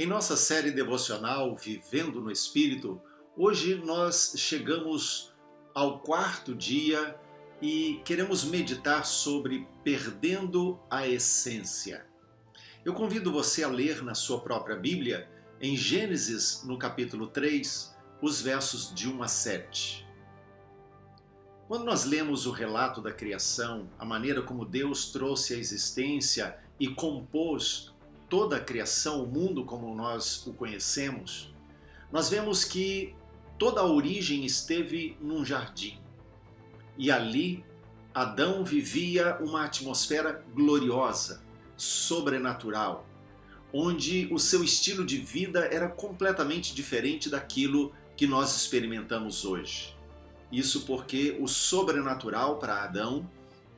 Em nossa série devocional Vivendo no Espírito, hoje nós chegamos ao quarto dia e queremos meditar sobre perdendo a essência. Eu convido você a ler na sua própria Bíblia, em Gênesis, no capítulo 3, os versos de 1 a 7. Quando nós lemos o relato da criação, a maneira como Deus trouxe à existência e compôs toda a criação, o mundo como nós o conhecemos, nós vemos que toda a origem esteve num jardim. E ali Adão vivia uma atmosfera gloriosa, sobrenatural, onde o seu estilo de vida era completamente diferente daquilo que nós experimentamos hoje. Isso porque o sobrenatural para Adão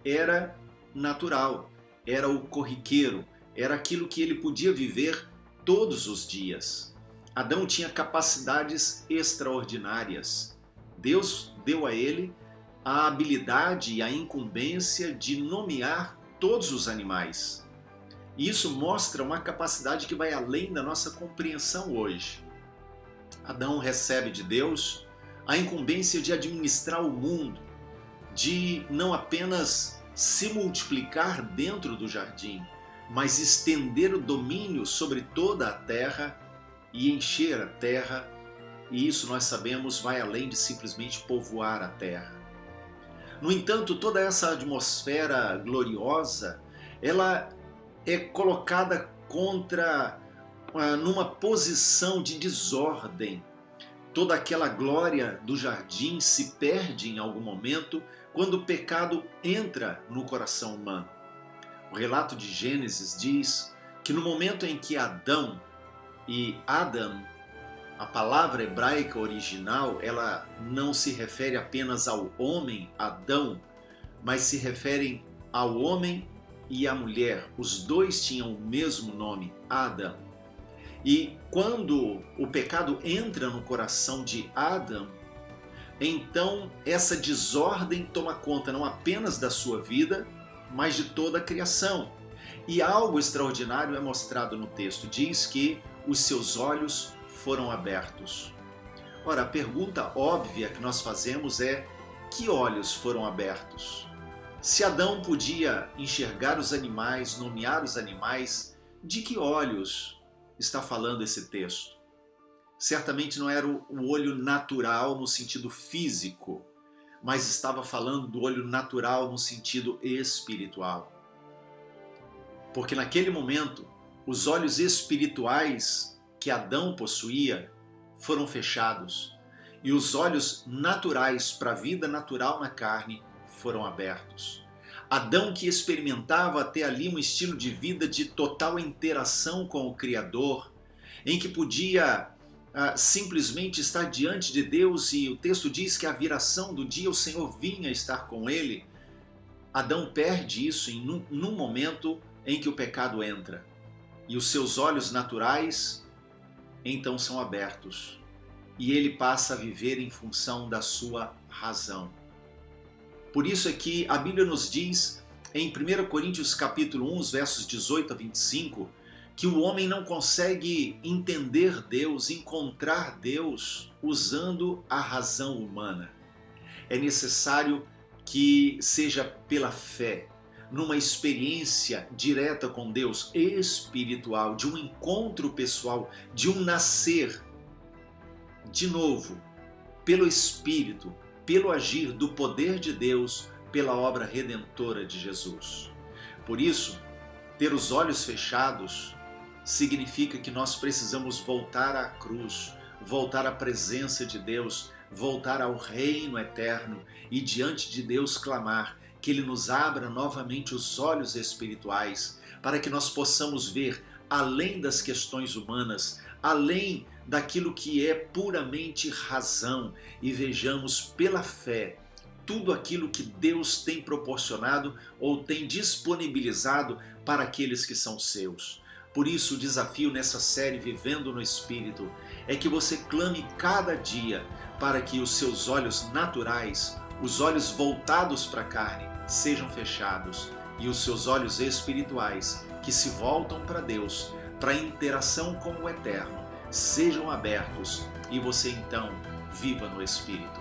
era natural, era o corriqueiro, era aquilo que ele podia viver todos os dias. Adão tinha capacidades extraordinárias. Deus deu a ele a habilidade e a incumbência de nomear todos os animais. E isso mostra uma capacidade que vai além da nossa compreensão hoje. Adão recebe de Deus a incumbência de administrar o mundo, de não apenas se multiplicar dentro do jardim, mas estender o domínio sobre toda a terra e encher a terra, e isso nós sabemos vai além de simplesmente povoar a terra. No entanto, toda essa atmosfera gloriosa, ela é colocada numa posição de desordem. Toda aquela glória do jardim se perde em algum momento quando o pecado entra no coração humano. O relato de Gênesis diz que no momento em que Adão e Adam, a palavra hebraica original, ela não se refere apenas ao homem, Adão, mas se refere ao homem e à mulher. Os dois tinham o mesmo nome, Adão. E quando o pecado entra no coração de Adão, então essa desordem toma conta não apenas da sua vida, mas de toda a criação. E algo extraordinário é mostrado no texto. Diz que os seus olhos foram abertos. Ora, a pergunta óbvia que nós fazemos é: que olhos foram abertos? Se Adão podia enxergar os animais, nomear os animais, de que olhos está falando esse texto? Certamente não era o olho natural no sentido físico, mas estava falando do olho natural no sentido espiritual. Porque naquele momento, os olhos espirituais que Adão possuía foram fechados e os olhos naturais para a vida natural na carne foram abertos. Adão, que experimentava até ali um estilo de vida de total interação com o Criador, em que podia simplesmente estar diante de Deus, e o texto diz que à viração do dia o Senhor vinha estar com ele. Adão perde isso num momento em que o pecado entra e os seus olhos naturais então são abertos e ele passa a viver em função da sua razão. Por isso é que a Bíblia nos diz em 1 Coríntios capítulo 1, os versos 18 a 25, que o homem não consegue entender Deus, encontrar Deus usando a razão humana. É necessário que seja pela fé, numa experiência direta com Deus, espiritual, de um encontro pessoal, de um nascer de novo, pelo Espírito, pelo agir do poder de Deus, pela obra redentora de Jesus. Por isso, ter os olhos fechados significa que nós precisamos voltar à cruz, voltar à presença de Deus, voltar ao reino eterno e diante de Deus clamar que Ele nos abra novamente os olhos espirituais para que nós possamos ver além das questões humanas, além daquilo que é puramente razão, e vejamos pela fé tudo aquilo que Deus tem proporcionado ou tem disponibilizado para aqueles que são seus. Por isso o desafio nessa série Vivendo no Espírito é que você clame cada dia para que os seus olhos naturais, os olhos voltados para a carne, sejam fechados e os seus olhos espirituais, que se voltam para Deus, para interação com o Eterno sejam abertos e você então viva no Espírito.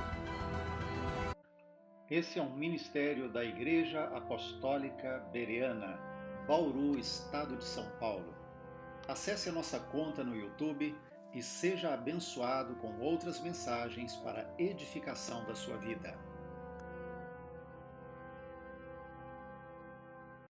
Esse é um ministério da Igreja Apostólica Bereana, Bauru, Estado de São Paulo. Acesse a nossa conta no YouTube e seja abençoado com outras mensagens para edificação da sua vida.